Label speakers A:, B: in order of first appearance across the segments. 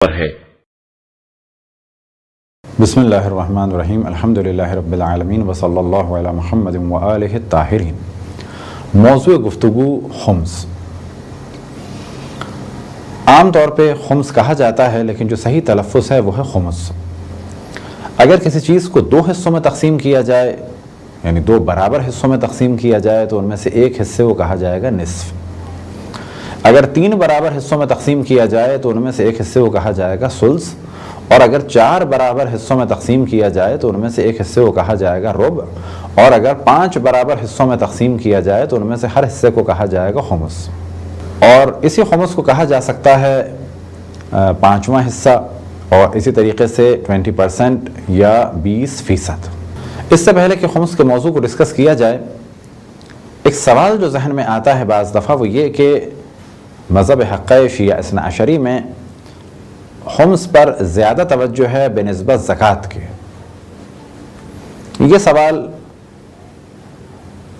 A: پر ہے۔
B: بسم اللہ الرحمن الرحیم، الحمدللہ رب العالمین وصلی اللہ علی محمد وآلہ الطاہرین۔ موضوع گفتگو خمس۔ عام طور پہ خمس کہا جاتا ہے، لیکن جو صحیح تلفظ ہے وہ ہے خمس۔ اگر کسی چیز کو دو حصوں میں تقسیم کیا جائے، یعنی دو برابر حصوں میں تقسیم کیا جائے، تو ان میں سے ایک حصے کو کہا جائے گا نصف۔ اگر تین برابر حصوں میں تقسیم کیا جائے تو ان میں سے ایک حصے کو کہا جائے گا ثلث، اور اگر چار برابر حصوں میں تقسیم کیا جائے تو ان میں سے ایک حصے کو کہا جائے گا ربع، اور اگر پانچ برابر حصوں میں تقسیم کیا جائے تو ان میں سے ہر حصے کو کہا جائے گا خمس۔ اور اسی خمس کو کہا جا سکتا ہے پانچواں حصہ، اور اسی طریقے سے 20% یا 20%۔ اس سے پہلے کہ خمس کے موضوع کو ڈسکس کیا جائے، ایک سوال جو ذہن میں آتا ہے بعض دفعہ وہ یہ کہ مذہب حقہ شیعہ اثنا عشری میں خمس پر زیادہ توجہ ہے بنسبت زکوٰۃ کے۔ یہ سوال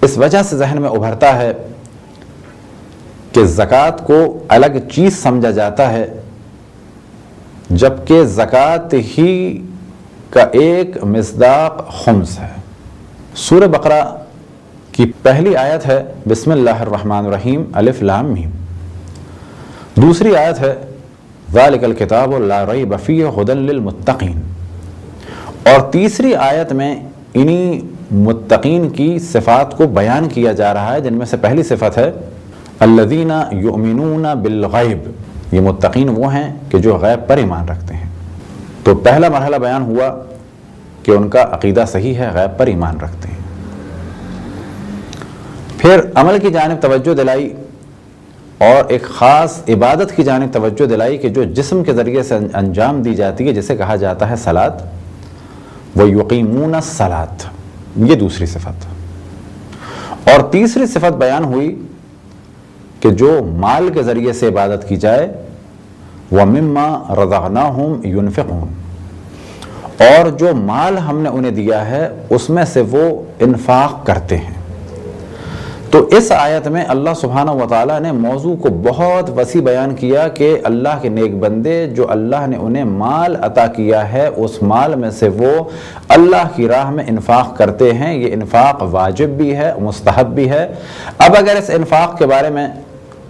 B: اس وجہ سے ذہن میں ابھرتا ہے کہ زکوٰۃ کو الگ چیز سمجھا جاتا ہے، جبکہ زکوٰۃ ہی کا ایک مصداق خمس ہے۔ سورہ بقرہ کی پہلی آیت ہے بسم اللہ الرحمن الرحیم الف لام میم، دوسری آیت ہے ذالک الکتاب لا ریب فیہ ھدی للمتقین، اور تیسری آیت میں انہی متقین کی صفات کو بیان کیا جا رہا ہے، جن میں سے پہلی صفت ہے الذین یؤمنون بالغیب۔ یہ متقین وہ ہیں کہ جو غیب پر ایمان رکھتے ہیں۔ تو پہلا مرحلہ بیان ہوا کہ ان کا عقیدہ صحیح ہے، غیب پر ایمان رکھتے ہیں۔ پھر عمل کی جانب توجہ دلائی، اور ایک خاص عبادت کی جانب توجہ دلائی کہ جو جسم کے ذریعے سے انجام دی جاتی ہے، جسے کہا جاتا ہے صلاۃ، وَيُقِيمُونَ الصَّلَاةَ، یہ دوسری صفت۔ اور تیسری صفت بیان ہوئی کہ جو مال کے ذریعے سے عبادت کی جائے، وَمِمَّا رَزَقْنَاهُمْ يُنْفِقُونَ، اور جو مال ہم نے انہیں دیا ہے اس میں سے وہ انفاق کرتے ہیں۔ تو اس آیت میں اللہ سبحانہ وتعالیٰ نے موضوع کو بہت وسیع بیان کیا کہ اللہ کے نیک بندے جو اللہ نے انہیں مال عطا کیا ہے، اس مال میں سے وہ اللہ کی راہ میں انفاق کرتے ہیں۔ یہ انفاق واجب بھی ہے، مستحب بھی ہے۔ اب اگر اس انفاق کے بارے میں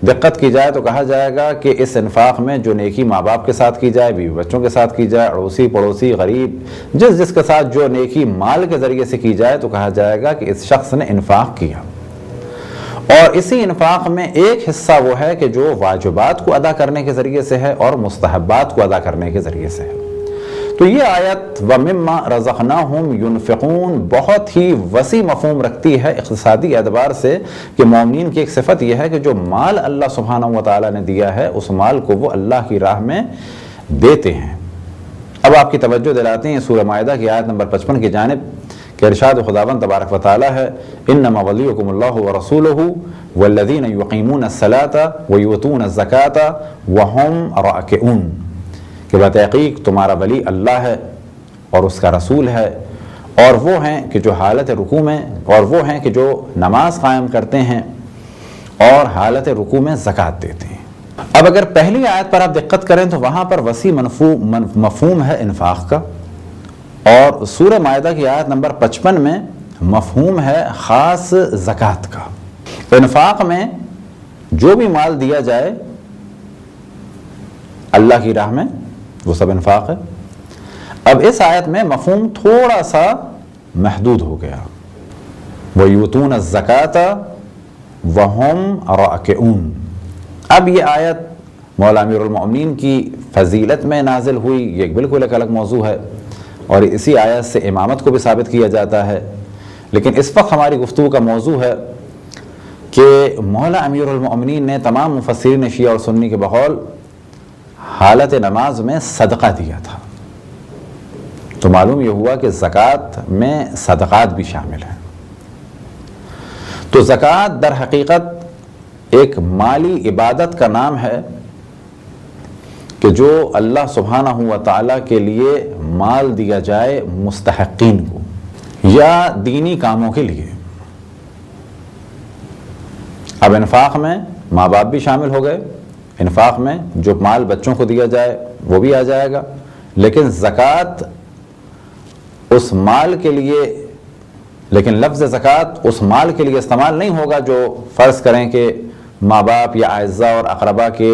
B: دقت کی جائے تو کہا جائے گا کہ اس انفاق میں جو نیکی ماں باپ کے ساتھ کی جائے، بیوی بچوں کے ساتھ کی جائے، اڑوسی پڑوسی غریب جس کے ساتھ جو نیکی مال کے ذریعے سے کی جائے تو کہا جائے گا کہ اس شخص نے انفاق کیا۔ اور اسی انفاق میں ایک حصہ وہ ہے کہ جو واجبات کو ادا کرنے کے ذریعے سے ہے اور مستحبات کو ادا کرنے کے ذریعے سے ہے۔ تو یہ آیت وَمِمَّا رَزَقْنَاهُمْ يُنْفِقُونَ بہت ہی وسیع مفہوم رکھتی ہے اقتصادی اعتبار سے، کہ مومنین کی ایک صفت یہ ہے کہ جو مال اللہ سبحانہ وتعالیٰ نے دیا ہے اس مال کو وہ اللہ کی راہ میں دیتے ہیں۔ اب آپ کی توجہ دلاتے ہیں سورہ مائدہ کی آیت نمبر 55 کی جانب، کہ ارشاد خداوند تبارک و تعالی ہے انما ولیکم اللہ ورسولہ والذین یقیمون الصلاۃ ویؤتون الزکاۃ وہم راکعون، کہ بتحقیق تمہارا ولی اللہ ہے اور اس کا رسول ہے، اور وہ ہیں کہ جو حالت رکوع میں، اور وہ ہیں کہ جو نماز قائم کرتے ہیں اور حالت رکوع میں زکوٰۃ دیتے ہیں۔ اب اگر پہلی آیت پر آپ دقت کریں تو وہاں پر وسیع مفہوم ہے انفاق کا، اور سورہ مائدہ کی آیت نمبر 55 میں مفہوم ہے خاص زکوٰۃ کا۔ انفاق میں جو بھی مال دیا جائے اللہ کی راہ میں وہ سب انفاق ہے۔ اب اس آیت میں مفہوم تھوڑا سا محدود ہو گیا، وَيُؤْتُونَ الزَّكَاةَ وَهُمْ رَاكِعُونَ۔ اب یہ آیت مولا امیر المؤمنین کی فضیلت میں نازل ہوئی، یہ ایک بالکل ایک الگ موضوع ہے، اور اسی آیت سے امامت کو بھی ثابت کیا جاتا ہے۔ لیکن اس وقت ہماری گفتگو کا موضوع ہے کہ مولا امیر المؤمنین نے تمام مفسرین شیعہ اور سنی کے بقول حالت نماز میں صدقہ دیا تھا۔ تو معلوم یہ ہوا کہ زکوٰۃ میں صدقات بھی شامل ہیں۔ تو زکوٰۃ در حقیقت ایک مالی عبادت کا نام ہے کہ جو اللہ سبحانہ و تعالیٰ کے لیے مال دیا جائے مستحقین کو یا دینی کاموں کے لیے۔ اب انفاق میں ماں باپ بھی شامل ہو گئے، انفاق میں جو مال بچوں کو دیا جائے وہ بھی آ جائے گا، لیکن زکوٰۃ اس مال کے لیے، لیکن لفظ زکوٰۃ اس مال کے لیے استعمال نہیں ہوگا جو فرض کریں کہ ماں باپ یا اعزاء اور اقربا کے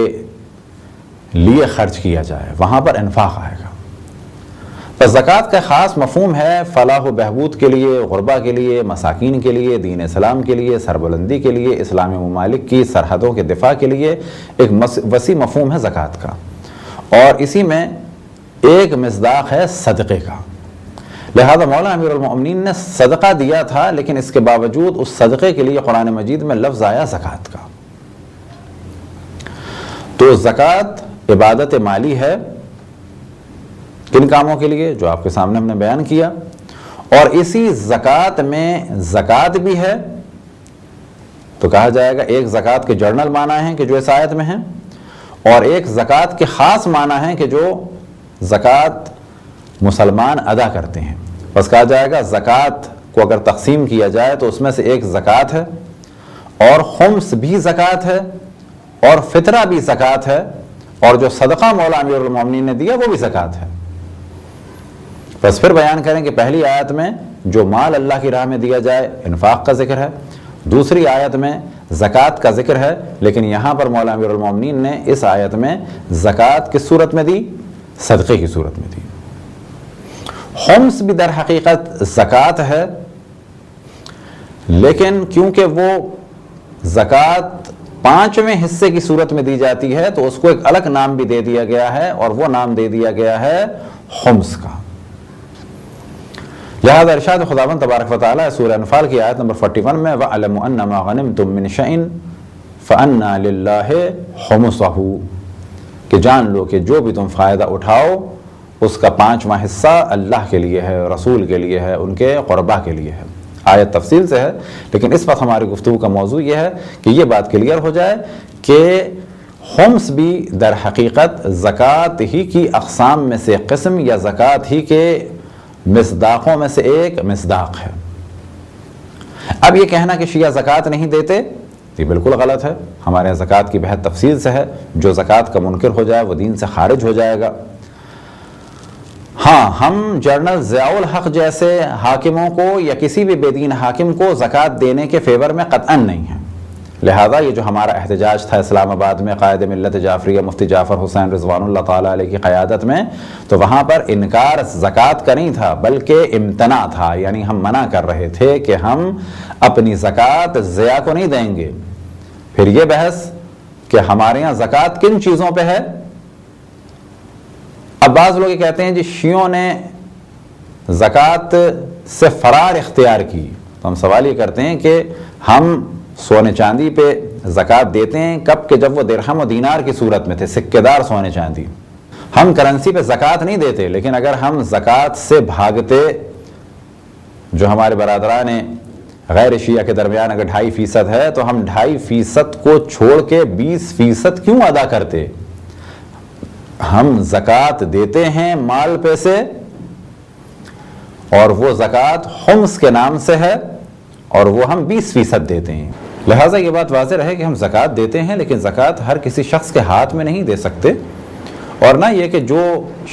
B: لیے خرچ کیا جائے، وہاں پر انفاق آئے گا۔ پس زکوٰۃ کا خاص مفہوم ہے فلاح و بہبود کے لیے، غربا کے لیے، مساکین کے لیے، دین اسلام کے لیے، سربلندی کے لیے، اسلامی ممالک کی سرحدوں کے دفاع کے لیے ایک وسیع مفہوم ہے زکوٰۃ کا، اور اسی میں ایک مصداق ہے صدقے کا۔ لہذا مولانا امیر المؤمنین نے صدقہ دیا تھا، لیکن اس کے باوجود اس صدقے کے لیے قرآن مجید میں لفظ آیا زکوٰۃ کا۔ تو زکوٰۃ عبادت مالی ہے، کن کاموں کے لیے؟ جو آپ کے سامنے ہم نے بیان کیا، اور اسی زکوٰۃ میں زکوٰۃ بھی ہے، تو کہا جائے گا ایک زکوٰۃ کے جرنل معنی ہیں کہ جو اس آیت میں ہیں، اور ایک زکوٰۃ کے خاص معنی ہیں کہ جو زکوٰۃ مسلمان ادا کرتے ہیں۔ بس کہا جائے گا زکوٰۃ کو اگر تقسیم کیا جائے تو اس میں سے ایک زکوٰۃ ہے، اور خمس بھی زکوٰۃ ہے، اور فطرہ بھی زکوٰۃ ہے، اور جو صدقہ مولا امیر المومنین نے دیا وہ بھی زکوٰۃ ہے۔ بس پھر بیان کریں کہ پہلی آیت میں جو مال اللہ کی راہ میں دیا جائے انفاق کا ذکر ہے، دوسری آیت میں زکوٰۃ کا ذکر ہے، لیکن یہاں پر مولا امیر المومنین نے اس آیت میں زکوٰۃ کس صورت میں دی؟ صدقے کی صورت میں دی۔ خمس بھی در حقیقت زکوٰۃ ہے، لیکن کیونکہ وہ زکوٰۃ پانچویں حصے کی صورت میں دی جاتی ہے تو اس کو ایک الگ نام بھی دے دیا گیا ہے، اور وہ نام دے دیا گیا ہے خمس کا۔ لہذا ارشاد خداوند تبارک و تعالیٰ سورہ انفال کی آیت نمبر 41 میں وَاعْلَمُوا أَنَّمَا غَنِمْتُم مِّن شَيْءٍ فَأَنَّ لِلَّهِ خُمُسَهُ، کہ جان لو کہ جو بھی تم فائدہ اٹھاؤ اس کا پانچواں حصہ اللہ کے لیے ہے، رسول کے لیے ہے، ان کے قربا کے لیے ہے۔ آیت تفصیل سے ہے، لیکن اس وقت ہماری گفتگو کا موضوع یہ ہے کہ یہ بات کلیئر ہو جائے کہ خمس بھی در حقیقت زکوٰۃ ہی کی اقسام میں سے ایک قسم یا زکوٰۃ ہی کے مصداقوں میں سے ایک مصداق ہے۔ اب یہ کہنا کہ شیعہ زکوٰۃ نہیں دیتے یہ بالکل غلط ہے، ہمارے یہاں زکوٰۃ کی بحث تفصیل سے ہے، جو زکوٰۃ کا منکر ہو جائے وہ دین سے خارج ہو جائے گا۔ ہاں، ہم جنرل ضیاء الحق جیسے حاکموں کو یا کسی بھی بے دین حاکم کو زکوٰۃ دینے کے فیور میں قطعاً نہیں ہیں۔ لہذا یہ جو ہمارا احتجاج تھا اسلام آباد میں قائد ملت جعفریہ مفتی جعفر حسین رضوان اللہ تعالیٰ علیہ کی قیادت میں، تو وہاں پر انکار زکوٰۃ کا نہیں تھا بلکہ امتناع تھا، یعنی ہم منع کر رہے تھے کہ ہم اپنی زکوٰۃ ضیاء کو نہیں دیں گے۔ پھر یہ بحث کہ ہمارے ہاں زکوٰۃ کن چیزوں پہ ہے۔ اب بعض لوگ یہ کہتے ہیں جی شیعوں نے زکوٰۃ سے فرار اختیار کی، تو ہم سوال یہ کرتے ہیں کہ ہم سونے چاندی پہ زکوٰۃ دیتے ہیں کب کہ جب وہ درہم و دینار کی صورت میں تھے، سکے دار سونے چاندی۔ ہم کرنسی پہ زکوٰۃ نہیں دیتے، لیکن اگر ہم زکوٰۃ سے بھاگتے، جو ہمارے برادران غیر شیعہ کے درمیان اگر 2.5% ہے تو ہم 2.5% کو چھوڑ کے 20% کیوں ادا کرتے؟ ہم زکوٰۃ دیتے ہیں مال پہ سے، اور وہ زکوٰۃ خمس کے نام سے ہے، اور وہ ہم 20% دیتے ہیں۔ لہٰذا یہ بات واضح رہے کہ ہم زکوٰۃ دیتے ہیں، لیکن زکوٰۃ ہر کسی شخص کے ہاتھ میں نہیں دے سکتے، اور نہ یہ کہ جو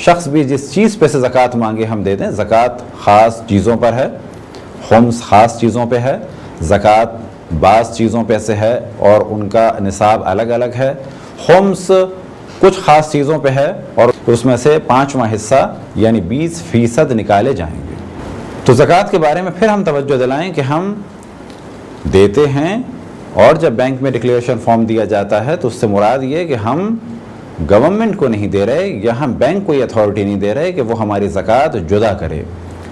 B: شخص بھی جس چیز پہ سے زکوٰۃ مانگے ہم دے دیں۔ زکوٰۃ خاص چیزوں پر ہے، خمس خاص چیزوں پہ ہے، زکوٰۃ بعض چیزوں پہ سے ہے اور ان کا نصاب الگ الگ ہے۔ خمس کچھ خاص چیزوں پہ ہے اور اس میں سے پانچواں حصہ یعنی 20% نکالے جائیں گے۔ تو زکوٰۃ کے بارے میں پھر ہم توجہ دلائیں کہ ہم دیتے ہیں، اور جب بینک میں ڈکلیریشن فارم دیا جاتا ہے تو اس سے مراد یہ کہ ہم گورنمنٹ کو نہیں دے رہے یا ہم بینک کو یہ اتھارٹی نہیں دے رہے کہ وہ ہماری زکوٰۃ جدا کرے،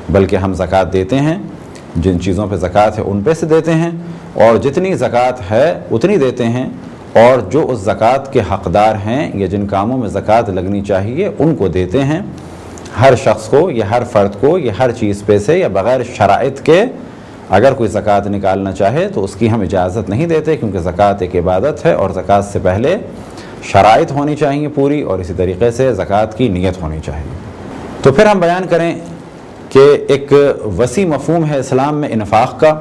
B: بلکہ ہم زکوٰۃ دیتے ہیں، جن چیزوں پہ زکوٰۃ ہے ان پہ سے دیتے ہیں، اور جتنی زکوٰۃ ہے اتنی دیتے ہیں، اور جو اس زکوٰۃ کے حقدار ہیں یا جن کاموں میں زکوٰۃ لگنی چاہیے ان کو دیتے ہیں۔ ہر شخص کو یا ہر فرد کو یا ہر چیز پہ سے یا بغیر شرائط کے اگر کوئی زکوٰۃ نکالنا چاہے تو اس کی ہم اجازت نہیں دیتے، کیونکہ زکوٰۃ ایک عبادت ہے اور زکوٰۃ سے پہلے شرائط ہونی چاہیے پوری، اور اسی طریقے سے زکوٰۃ کی نیت ہونی چاہیے۔ تو پھر ہم بیان کریں کہ ایک وسیع مفہوم ہے اسلام میں انفاق کا،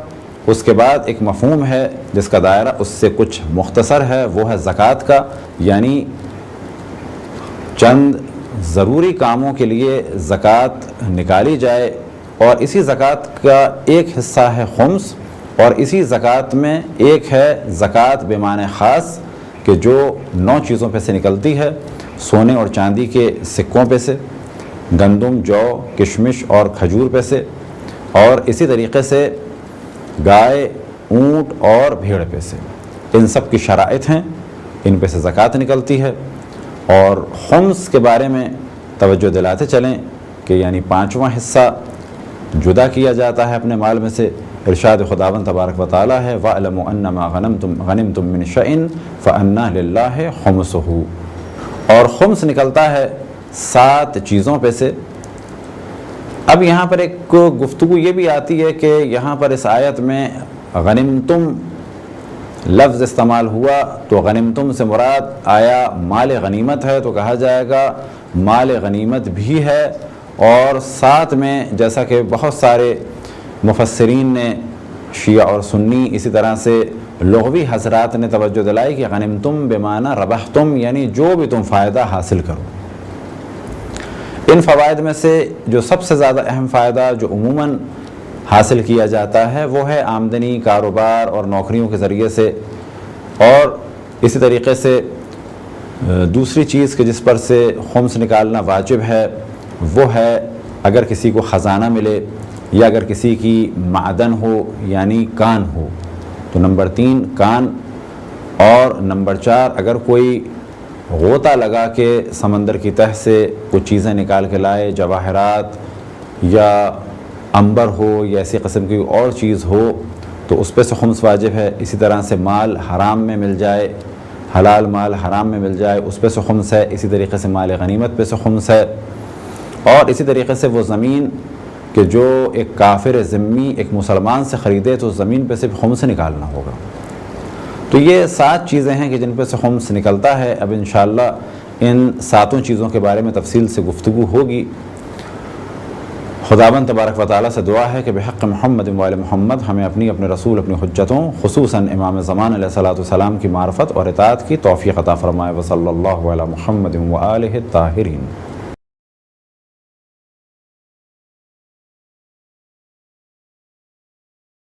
B: اس کے بعد ایک مفہوم ہے جس کا دائرہ اس سے کچھ مختصر ہے، وہ ہے زکوٰۃ کا، یعنی چند ضروری کاموں کے لیے زکوٰۃ نکالی جائے، اور اسی زکوٰۃ کا ایک حصہ ہے خمس، اور اسی زکوٰۃ میں ایک ہے زکوٰۃ بمعنی خاص کہ جو 9 چیزوں پہ سے نکلتی ہے، سونے اور چاندی کے سکوں پہ سے، گندم، جو، کشمش اور کھجور پہ سے، اور اسی طریقے سے گائے، اونٹ اور بھیڑ پہ سے۔ ان سب کی شرائط ہیں، ان پہ سے زکوٰۃ نکلتی ہے۔ اور خمس کے بارے میں توجہ دلاتے چلیں کہ یعنی 5واں حصہ جدا کیا جاتا ہے اپنے مال میں سے۔ ارشاد خداوند تبارک و تعالی ہے وَاعْلَمُوا أَنَّمَا غَنِمْتُم مِّن شَيْءٍ فَأَنَّ لِلَّهِ خُمُسُهُ، اور خمس نکلتا ہے 7 چیزوں پہ سے۔ اب یہاں پر ایک گفتگو یہ بھی آتی ہے کہ یہاں پر اس آیت میں غنمتم لفظ استعمال ہوا، تو غنمتم سے مراد آیا مال غنیمت ہے؟ تو کہا جائے گا مال غنیمت بھی ہے، اور ساتھ میں جیسا کہ بہت سارے مفسرین نے، شیعہ اور سنی، اسی طرح سے لغوی حضرات نے توجہ دلائی کہ غنمتم بمعنی ربحتم، یعنی جو بھی تم فائدہ حاصل کرو۔ ان فوائد میں سے جو سب سے زیادہ اہم فائدہ جو عموماً حاصل کیا جاتا ہے وہ ہے آمدنی، کاروبار اور نوکریوں کے ذریعے سے، اور اسی طریقے سے دوسری چیز کہ جس پر سے خمس نکالنا واجب ہے وہ ہے اگر کسی کو خزانہ ملے، یا اگر کسی کی معدن ہو یعنی کان ہو، تو نمبر 3 کان، اور نمبر 4 اگر کوئی غوطہ لگا کے سمندر کی تہ سے کچھ چیزیں نکال کے لائے، جواہرات یا عنبر ہو یا ایسی قسم کی اور چیز ہو، تو اس پہ سے خمس واجب ہے۔ اسی طرح سے مال حرام میں مل جائے، حلال مال حرام میں مل جائے، اس پہ سے خمس ہے۔ اسی طریقے سے مال غنیمت پہ سے خمس ہے، اور اسی طریقے سے وہ زمین کہ جو ایک کافر ذمی ایک مسلمان سے خریدے تو زمین پہ سے خمس نکالنا ہوگا۔ تو یہ 7 چیزیں ہیں کہ جن پہ سے خمس نکلتا ہے۔ اب انشاءاللہ ان 7 چیزوں کے بارے میں تفصیل سے گفتگو ہوگی۔ خداوند تبارک و تعالیٰ سے دعا ہے کہ بحق محمد و آل محمد ہمیں اپنے رسول، اپنی حجتوں، خصوصاً امام زمان علیہ السلام کی معرفت اور اطاعت کی توفیق عطا فرمائے۔ وصلی اللہ علی محمد و آلہ الطاہرین۔